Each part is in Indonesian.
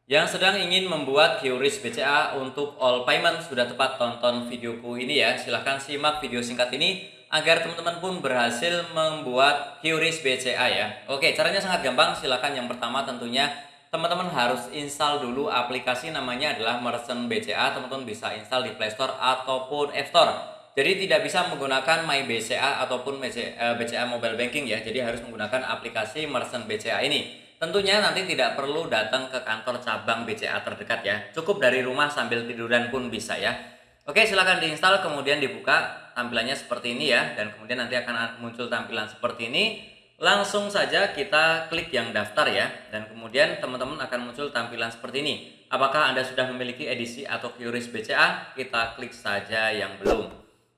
Yang sedang ingin membuat QRIS BCA untuk all payment, sudah tepat tonton videoku ini ya. Silahkan simak video singkat ini agar teman-teman pun berhasil membuat QRIS BCA ya. Oke, caranya sangat gampang. Silahkan yang pertama tentunya teman-teman harus install dulu aplikasi namanya adalah Merchant BCA. Teman-teman bisa install di Play Store ataupun App Store. Jadi tidak bisa menggunakan My BCA ataupun BCA Mobile Banking ya. Jadi harus menggunakan aplikasi Merchant BCA ini. Tentunya nanti tidak perlu datang ke kantor cabang BCA terdekat ya. Cukup dari rumah sambil tiduran pun bisa ya. Oke, silahkan diinstal kemudian dibuka. Tampilannya seperti ini ya. Dan kemudian nanti akan muncul tampilan seperti ini. Langsung saja kita klik yang daftar ya. Dan kemudian teman-teman akan muncul tampilan seperti ini. Apakah Anda sudah memiliki edisi atau QRIS BCA? Kita klik saja yang belum.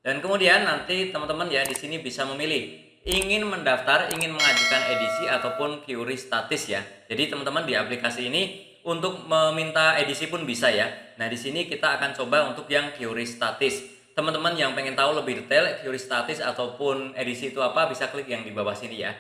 Dan kemudian nanti teman-teman ya di sini bisa memilih ingin mendaftar, ingin mengajukan edisi ataupun QRIS statis ya. Jadi teman-teman di aplikasi ini untuk meminta edisi pun bisa ya. Nah, di sini kita akan coba untuk yang QRIS statis. Teman-teman yang pengen tahu lebih detail QRIS statis ataupun edisi itu apa, bisa klik yang di bawah sini ya.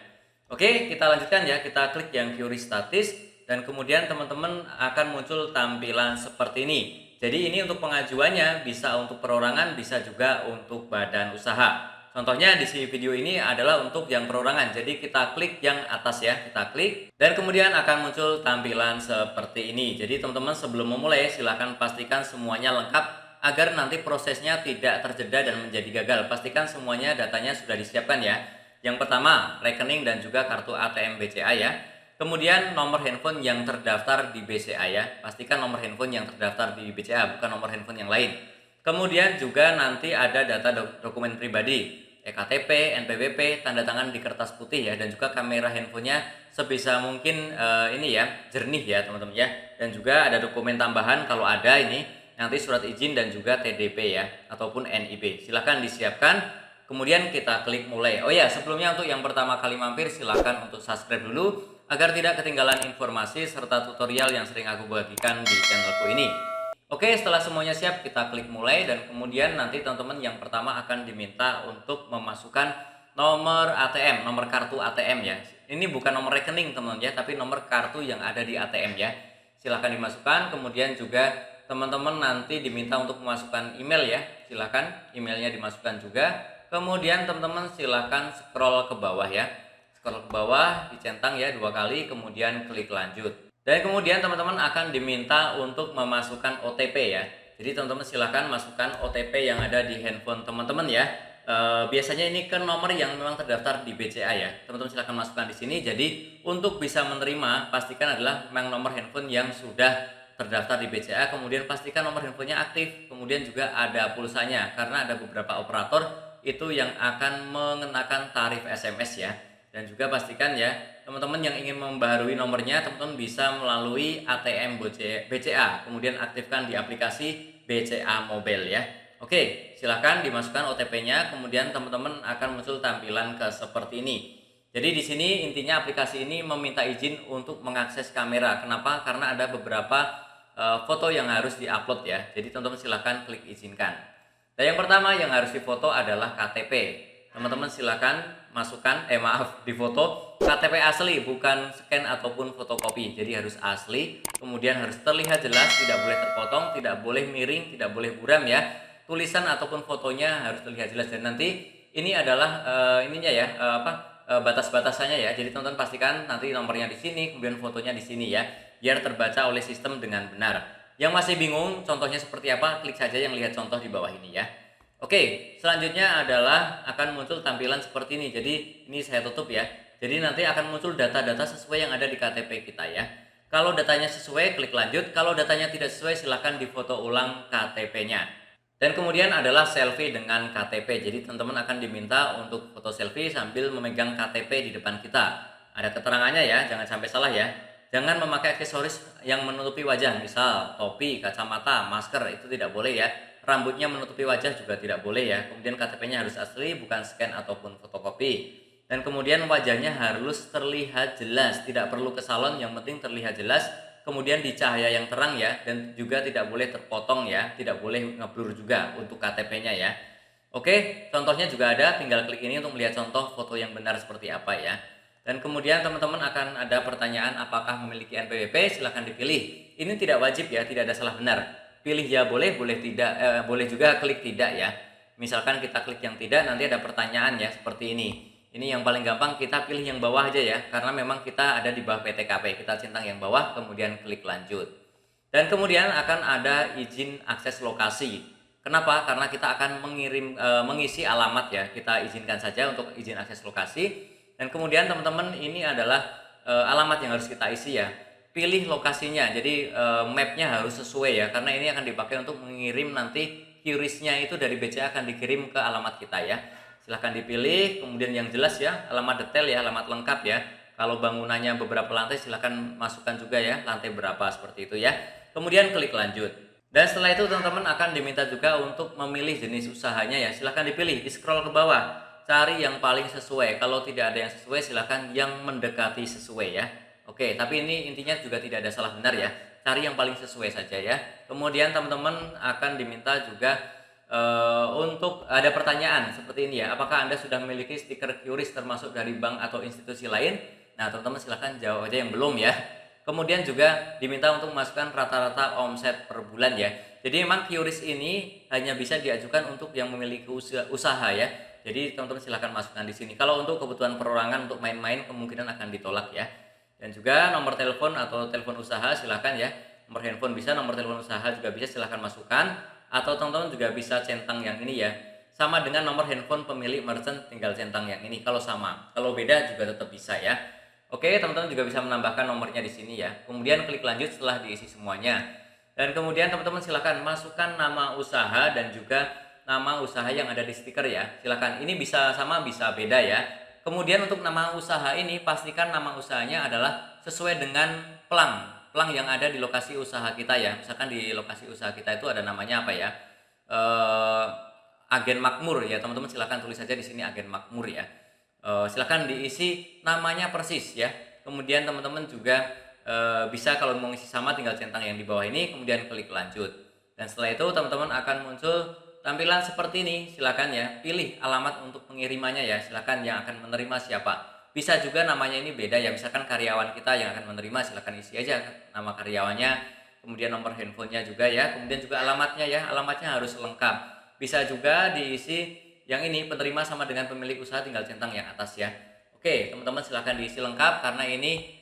Oke, kita lanjutkan ya. Kita klik yang QRIS statis dan kemudian teman-teman akan muncul tampilan seperti ini. Jadi ini untuk pengajuannya bisa untuk perorangan, bisa juga untuk badan usaha. Contohnya di video ini adalah untuk yang perorangan. Jadi kita klik yang atas ya, kita klik dan kemudian akan muncul tampilan seperti ini. Jadi teman-teman sebelum memulai silahkan pastikan semuanya lengkap agar nanti prosesnya tidak terjeda dan menjadi gagal. Pastikan semuanya datanya sudah disiapkan ya. Yang pertama, rekening dan juga kartu ATM BCA ya. Kemudian nomor handphone yang terdaftar di BCA ya. Pastikan nomor handphone yang terdaftar di BCA, bukan nomor handphone yang lain. Kemudian juga nanti ada data dokumen pribadi, ektp, NPWP, tanda tangan di kertas putih ya, dan juga kamera handphonenya sebisa mungkin ini ya, jernih ya teman-teman ya. Dan juga ada dokumen tambahan kalau ada ini, nanti surat izin dan juga TDP ya, ataupun NIB. Silahkan disiapkan, kemudian kita klik mulai. Oh ya, sebelumnya untuk yang pertama kali mampir silahkan untuk subscribe dulu, agar tidak ketinggalan informasi serta tutorial yang sering aku bagikan di channelku ini. Oke, setelah semuanya siap, kita klik mulai dan kemudian nanti teman-teman yang pertama akan diminta untuk memasukkan nomor ATM, nomor kartu ATM ya. Ini bukan nomor rekening teman-teman ya, tapi nomor kartu yang ada di ATM ya. Silahkan dimasukkan, kemudian juga teman-teman nanti diminta untuk memasukkan email ya. Silahkan emailnya dimasukkan juga. Kemudian teman-teman silahkan scroll ke bawah ya. Scroll ke bawah, dicentang ya 2 kali, kemudian klik lanjut. Dan kemudian teman-teman akan diminta untuk memasukkan OTP ya. Jadi teman-teman silahkan masukkan OTP yang ada di handphone teman-teman ya. Biasanya ini ke nomor yang memang terdaftar di BCA ya. Teman-teman silahkan masukkan di sini. Jadi untuk bisa menerima, pastikan adalah memang nomor handphone yang sudah terdaftar di BCA. Kemudian pastikan nomor handphonenya aktif. Kemudian juga ada pulsanya, karena ada beberapa operator itu yang akan mengenakan tarif SMS ya. Dan juga pastikan ya, teman-teman yang ingin membaharui nomornya, teman-teman bisa melalui ATM BCA, kemudian aktifkan di aplikasi BCA Mobile ya. Oke, silahkan dimasukkan OTP-nya, kemudian teman-teman akan muncul tampilan seperti ini. Jadi di sini intinya aplikasi ini meminta izin untuk mengakses kamera. Kenapa? Karena ada beberapa foto yang harus diupload ya. Jadi teman-teman silahkan klik izinkan. Dan yang pertama yang harus difoto adalah KTP. Teman-teman silahkan masukkan, di foto KTP asli, bukan scan ataupun fotokopi. Jadi harus asli, kemudian harus terlihat jelas, tidak boleh terpotong, tidak boleh miring, tidak boleh buram ya. Tulisan ataupun fotonya harus terlihat jelas. Dan nanti ini adalah batas-batasannya ya. Jadi teman-teman pastikan nanti nomornya di sini, kemudian fotonya di sini ya, biar terbaca oleh sistem dengan benar. Yang masih bingung contohnya seperti apa, klik saja yang lihat contoh di bawah ini ya. Oke, selanjutnya adalah akan muncul tampilan seperti ini. Jadi ini saya tutup ya. Jadi nanti akan muncul data-data sesuai yang ada di KTP kita ya. Kalau datanya sesuai, klik lanjut. Kalau datanya tidak sesuai, silahkan difoto ulang KTP-nya. Dan kemudian adalah selfie dengan KTP. Jadi teman-teman akan diminta untuk foto selfie sambil memegang KTP di depan kita. Ada keterangannya ya, jangan sampai salah ya. Jangan memakai aksesoris yang menutupi wajah, misal topi, kacamata, masker, itu tidak boleh ya. Rambutnya menutupi wajah juga tidak boleh ya. Kemudian KTP-nya harus asli, bukan scan ataupun fotokopi. Dan kemudian wajahnya harus terlihat jelas, tidak perlu ke salon, yang penting terlihat jelas. Kemudian di cahaya yang terang ya, dan juga tidak boleh terpotong ya, tidak boleh ngeblur juga untuk KTP-nya ya. Oke, contohnya juga ada, tinggal klik ini untuk melihat contoh foto yang benar seperti apa ya. Dan kemudian teman-teman akan ada pertanyaan apakah memiliki NPWP, silahkan dipilih. Ini tidak wajib ya, tidak ada salah benar. Pilih ya boleh, boleh tidak, boleh juga klik tidak ya. Misalkan kita klik yang tidak, nanti ada pertanyaan ya seperti ini. Ini yang paling gampang, kita pilih yang bawah aja ya, karena memang kita ada di bawah PTKP. Kita centang yang bawah, kemudian klik lanjut. Dan kemudian akan ada izin akses lokasi. Kenapa? Karena kita akan mengisi alamat ya. Kita izinkan saja untuk izin akses lokasi. Dan kemudian teman-teman ini adalah alamat yang harus kita isi ya. Pilih lokasinya, jadi mapnya harus sesuai ya, karena ini akan dipakai untuk mengirim nanti QRIS-nya itu dari BCA akan dikirim ke alamat kita ya. Silahkan dipilih, kemudian yang jelas ya, alamat detail ya, alamat lengkap ya. Kalau bangunannya beberapa lantai silahkan masukkan juga ya, lantai berapa seperti itu ya. Kemudian klik lanjut. Dan setelah itu teman-teman akan diminta juga untuk memilih jenis usahanya ya. Silahkan dipilih, di scroll ke bawah. Cari yang paling sesuai. Kalau tidak ada yang sesuai, silahkan yang mendekati sesuai ya. Oke, tapi ini intinya juga tidak ada salah benar ya. Cari yang paling sesuai saja ya. Kemudian teman-teman akan diminta juga untuk ada pertanyaan seperti ini ya. Apakah Anda sudah memiliki stiker QRIS termasuk dari bank atau institusi lain? Nah, teman-teman silahkan jawab aja yang belum ya. Kemudian juga diminta untuk memasukkan rata-rata omset per bulan ya. Jadi memang QRIS ini hanya bisa diajukan untuk yang memiliki usaha ya. Jadi teman-teman silahkan masukkan di sini. Kalau untuk kebutuhan perorangan untuk main-main kemungkinan akan ditolak ya. Dan juga nomor telepon atau telepon usaha silahkan ya. Nomor handphone bisa, nomor telepon usaha juga bisa, silahkan masukkan. Atau teman-teman juga bisa centang yang ini ya. Sama dengan nomor handphone pemilik merchant, tinggal centang yang ini kalau sama. Kalau beda juga tetap bisa ya. Oke, teman-teman juga bisa menambahkan nomornya di sini ya. Kemudian klik lanjut setelah diisi semuanya. Dan kemudian teman-teman silahkan masukkan nama usaha dan juga nama usaha yang ada di stiker ya. Silakan, ini bisa sama bisa beda ya. Kemudian untuk nama usaha ini pastikan nama usahanya adalah sesuai dengan pelang yang ada di lokasi usaha kita ya. Misalkan di lokasi usaha kita itu ada namanya apa ya, Agen Makmur ya, teman-teman silahkan tulis saja di sini Agen Makmur ya. Silahkan diisi namanya persis ya. Kemudian teman-teman juga bisa kalau mau isi sama tinggal centang yang di bawah ini, kemudian klik lanjut. Dan setelah itu teman-teman akan muncul tampilan seperti ini. Silakan ya, pilih alamat untuk pengirimannya ya. Silakan yang akan menerima siapa. Bisa juga namanya ini beda ya. Misalkan karyawan kita yang akan menerima, silakan isi aja nama karyawannya. Kemudian nomor handphonenya juga ya. Kemudian juga alamatnya ya. Alamatnya harus lengkap. Bisa juga diisi yang ini penerima sama dengan pemilik usaha, tinggal centang yang atas ya. Oke, teman-teman silakan diisi lengkap karena ini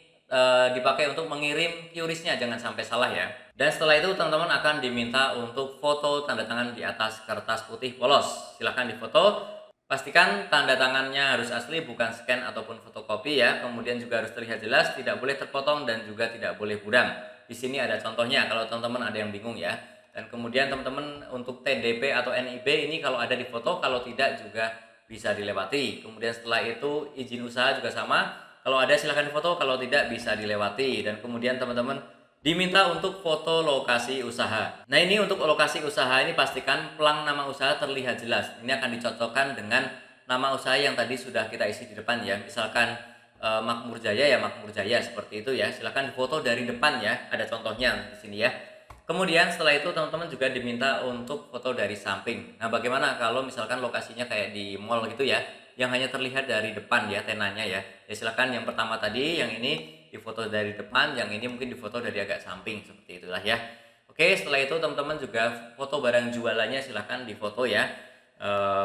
dipakai untuk mengirim QRIS-nya, jangan sampai salah ya. Dan setelah itu teman-teman akan diminta untuk foto tanda tangan di atas kertas putih polos. Silahkan difoto, pastikan tanda tangannya harus asli, bukan scan ataupun fotokopi ya. Kemudian juga harus terlihat jelas, tidak boleh terpotong dan juga tidak boleh buram. Di sini ada contohnya kalau teman-teman ada yang bingung ya. Dan kemudian teman-teman untuk TDP atau NIB ini kalau ada di foto, kalau tidak juga bisa dilewati. Kemudian setelah itu izin usaha juga sama. Kalau ada silahkan difoto, kalau tidak bisa dilewati. Dan kemudian teman-teman diminta untuk foto lokasi usaha. Nah, ini untuk lokasi usaha ini pastikan pelang nama usaha terlihat jelas. Ini akan dicocokkan dengan nama usaha yang tadi sudah kita isi di depan ya. Misalkan Makmur Jaya ya, Makmur Jaya seperti itu ya. Silahkan difoto dari depan ya. Ada contohnya di sini ya. Kemudian setelah itu teman-teman juga diminta untuk foto dari samping. Nah, bagaimana kalau misalkan lokasinya kayak di mall gitu ya, yang hanya terlihat dari depan ya tenanya ya. Ya silakan yang pertama tadi yang ini difoto dari depan, yang ini mungkin difoto dari agak samping seperti itulah ya. Oke, setelah itu teman-teman juga foto barang jualannya silahkan difoto ya.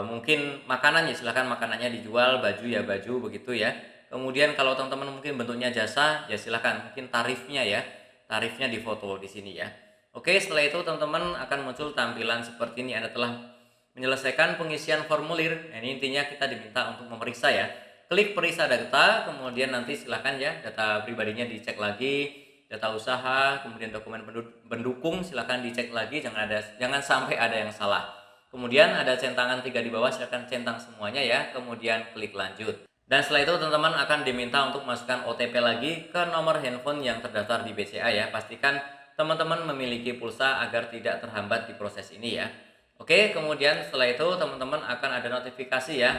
Mungkin makanan ya silahkan makanannya dijual, baju ya baju begitu ya. Kemudian kalau teman-teman mungkin bentuknya jasa ya silahkan, mungkin tarifnya ya, tarifnya difoto di sini ya. Oke, setelah itu teman-teman akan muncul tampilan seperti ini. Anda telah menyelesaikan pengisian formulir. Nah, ini intinya kita diminta untuk memeriksa ya. Klik periksa data, kemudian nanti silahkan ya data pribadinya dicek lagi, data usaha, kemudian dokumen pendukung silahkan dicek lagi, jangan sampai ada yang salah. Kemudian ada centangan 3 di bawah, silahkan centang semuanya ya, kemudian klik lanjut. Dan setelah itu teman-teman akan diminta untuk masukkan OTP lagi ke nomor handphone yang terdaftar di BCA ya. Pastikan teman-teman memiliki pulsa agar tidak terhambat di proses ini ya. Oke, kemudian setelah itu teman-teman akan ada notifikasi ya.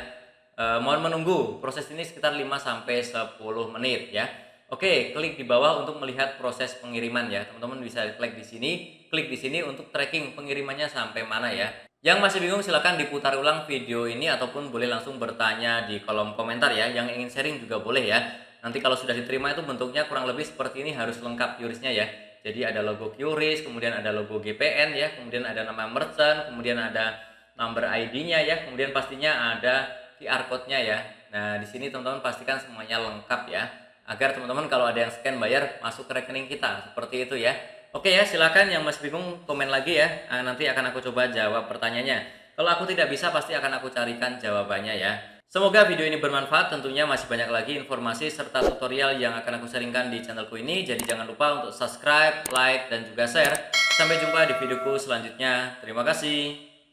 Mohon menunggu, proses ini sekitar 5-10 menit ya. Oke, klik di bawah untuk melihat proses pengiriman ya. Teman-teman bisa klik di sini untuk tracking pengirimannya sampai mana ya. Yang masih bingung silahkan diputar ulang video ini ataupun boleh langsung bertanya di kolom komentar ya. Yang ingin sharing juga boleh ya. nanti kalau sudah diterima itu bentuknya kurang lebih seperti ini, harus lengkap QRIS-nya ya. Jadi ada logo QRIS, kemudian ada logo GPN ya, kemudian ada nama merchant, kemudian ada number ID-nya ya, kemudian pastinya ada QR code-nya ya. Nah, di sini teman-teman pastikan semuanya lengkap ya, agar teman-teman kalau ada yang scan bayar masuk ke rekening kita, seperti itu ya. Oke ya, silakan yang masih bingung komen lagi ya. Nanti akan aku coba jawab pertanyaannya. Kalau aku tidak bisa, pasti akan aku carikan jawabannya ya. Semoga video ini bermanfaat, tentunya masih banyak lagi informasi serta tutorial yang akan aku sharingkan di channelku ini. Jadi jangan lupa untuk subscribe, like, dan juga share. Sampai jumpa di videoku selanjutnya. Terima kasih.